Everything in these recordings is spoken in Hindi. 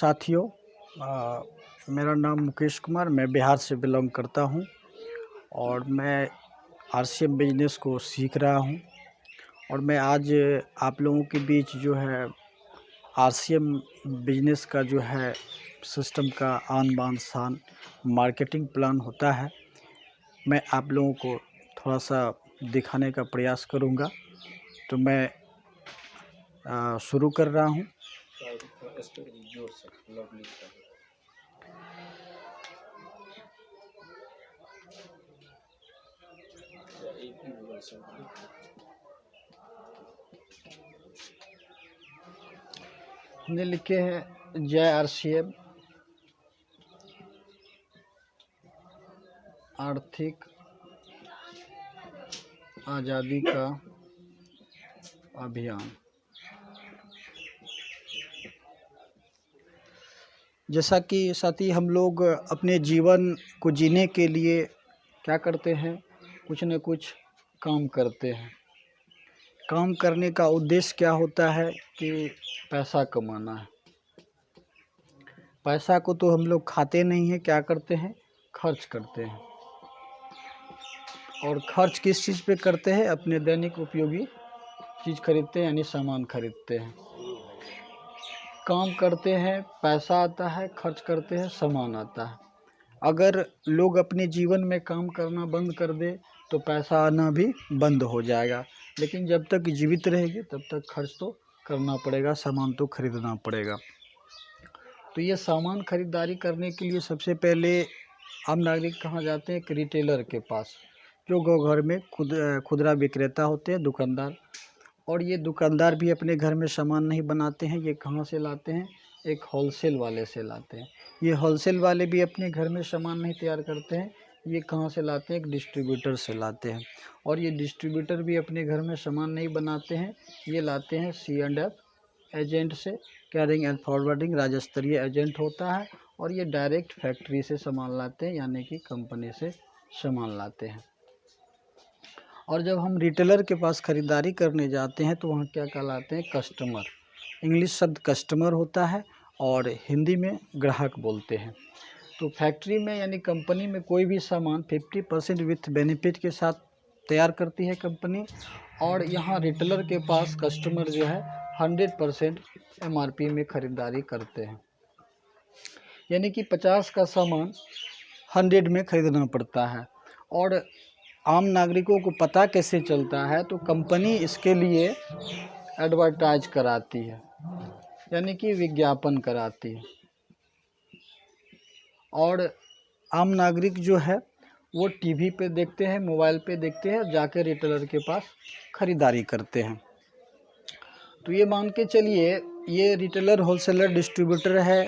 साथियों, मेरा नाम मुकेश कुमार, मैं बिहार से बिलोंग करता हूं और मैं आरसीएम बिजनेस को सीख रहा हूं। और मैं आज आप लोगों के बीच जो है आरसीएम बिजनेस का जो है सिस्टम का आन बान शान मार्केटिंग प्लान होता है, मैं आप लोगों को थोड़ा सा दिखाने का प्रयास करूंगा। तो मैं शुरू कर रहा हूं। हमने लिखे हैं जय आरसीएम, आर्थिक आज़ादी का अभियान। जैसा कि साथी हम लोग अपने जीवन को जीने के लिए क्या करते हैं, कुछ न कुछ काम करते हैं। काम करने का उद्देश्य क्या होता है कि पैसा कमाना है। पैसा को तो हम लोग खाते नहीं हैं, क्या करते हैं, खर्च करते हैं। और खर्च किस चीज़ पे करते हैं? अपने दैनिक उपयोगी चीज़ खरीदते हैं, यानी सामान खरीदते हैं। काम करते हैं, पैसा आता है, खर्च करते हैं, सामान आता है। अगर लोग अपने जीवन में काम करना बंद कर दे तो पैसा आना भी बंद हो जाएगा, लेकिन जब तक जीवित रहेंगे तब तक खर्च तो करना पड़ेगा, सामान तो खरीदना पड़ेगा। तो ये सामान खरीदारी करने के लिए सबसे पहले आम नागरिक कहाँ जाते हैं? एक रिटेलर के पास, जो गाँव घर में खुदरा विक्रेता होते हैं, दुकानदार। और ये दुकानदार भी अपने घर में सामान नहीं बनाते हैं, ये कहाँ से लाते हैं? एक होलसेल वाले से लाते हैं। ये होलसेल वाले भी अपने घर में सामान नहीं तैयार करते हैं, ये कहाँ से लाते हैं? एक डिस्ट्रीब्यूटर से लाते हैं। और ये डिस्ट्रीब्यूटर भी अपने घर में सामान नहीं बनाते हैं, ये लाते हैं C&F एजेंट से। कैरिंग एंड फॉरवर्डिंग राज्य स्तरीय एजेंट होता है, और ये डायरेक्ट फैक्ट्री से सामान लाते हैं, यानी कि कंपनी से सामान लाते हैं। और जब हम रिटेलर के पास ख़रीदारी करने जाते हैं तो वहाँ क्या कहलाते हैं? कस्टमर। इंग्लिश शब्द कस्टमर होता है और हिंदी में ग्राहक बोलते हैं। तो फैक्ट्री में यानी कंपनी में कोई भी सामान 50% विथ बेनिफिट के साथ तैयार करती है कंपनी, और यहाँ रिटेलर के पास कस्टमर जो है 100% MRP में ख़रीदारी करते हैं। यानी कि 50 का सामान 100 में ख़रीदना पड़ता है। और आम नागरिकों को पता कैसे चलता है? तो कंपनी इसके लिए एडवर्टाइज कराती है, यानी कि विज्ञापन कराती है। और आम नागरिक जो है वो टीवी पे देखते हैं, मोबाइल पे देखते हैं, जाके रिटेलर के पास ख़रीदारी करते हैं। तो ये मान के चलिए, ये रिटेलर, होलसेलर, डिस्ट्रीब्यूटर है,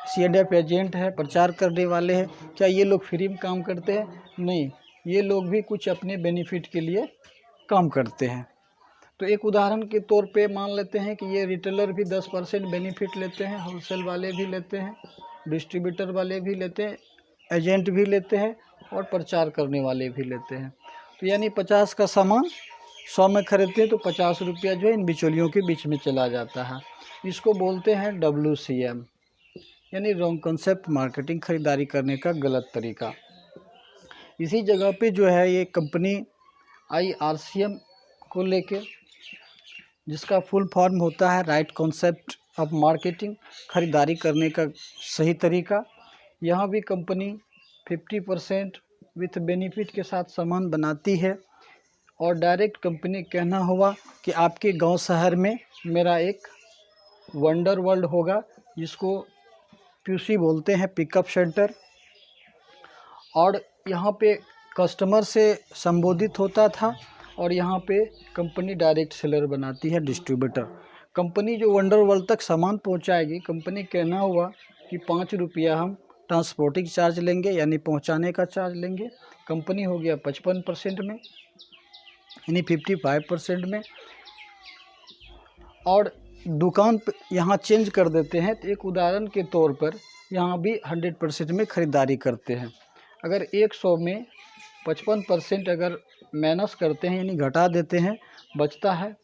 C&F एजेंट है, प्रचार करने वाले हैं। क्या ये लोग फ्री में काम करते हैं? नहीं, ये लोग भी कुछ अपने बेनिफिट के लिए काम करते हैं। तो एक उदाहरण के तौर पे मान लेते हैं कि ये रिटेलर भी 10% बेनिफिट लेते हैं, होलसेल वाले भी लेते हैं, डिस्ट्रीब्यूटर वाले भी लेते हैं, एजेंट भी लेते हैं, और प्रचार करने वाले भी लेते हैं। तो यानी 50 का सामान 100 में खरीदते हैं तो 50 रुपया जो है इन बिचौलियों के बीच में चला जाता है। इसको बोलते हैं WCM, यानी रॉन्ग कॉन्सेप्ट मार्केटिंग, खरीदारी करने का गलत तरीका। इसी जगह पे जो है ये कंपनी आई RCM को लेके, जिसका फुल फॉर्म होता है राइट कॉन्सेप्ट ऑफ मार्केटिंग, खरीदारी करने का सही तरीका। यहाँ भी कंपनी 50% विथ बेनिफिट के साथ सामान बनाती है। और डायरेक्ट कंपनी कहना हुआ कि आपके गांव शहर में मेरा एक वंडर वर्ल्ड होगा, जिसको PC बोलते हैं, पिकअप सेंटर। और यहाँ पे कस्टमर से संबोधित होता था, और यहाँ पे कंपनी डायरेक्ट सेलर बनाती है, डिस्ट्रीब्यूटर। कंपनी जो वंडर वर्ल्ड तक सामान पहुँचाएगी, कंपनी कहना हुआ कि 5 रुपया हम ट्रांसपोर्टिंग चार्ज लेंगे, यानी पहुँचाने का चार्ज लेंगे। कंपनी हो गया 55% में, यानी 55% में। और दुकान पे यहाँ चेंज कर देते हैं। तो एक उदाहरण के तौर पर यहाँ भी 100% में ख़रीदारी करते हैं। अगर 100 में 55% अगर माइनस करते हैं, यानी घटा देते हैं, बचता है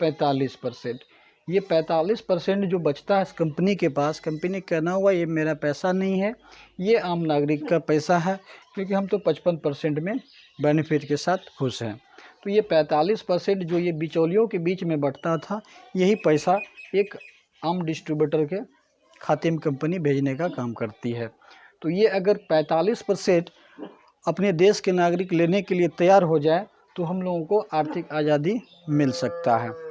45%। ये 45% जो बचता है इस कंपनी के पास, कंपनी कहना हुआ ये मेरा पैसा नहीं है, ये आम नागरिक का पैसा है, क्योंकि हम तो 55% में बेनिफिट के साथ खुश हैं। तो ये 45% जो ये बिचौलियों के बीच में बंटता था, यही पैसा एक आम डिस्ट्रीब्यूटर के खाते में कंपनी भेजने का काम करती है। तो ये अगर 45% अपने देश के नागरिक लेने के लिए तैयार हो जाए तो हम लोगों को आर्थिक आज़ादी मिल सकता है।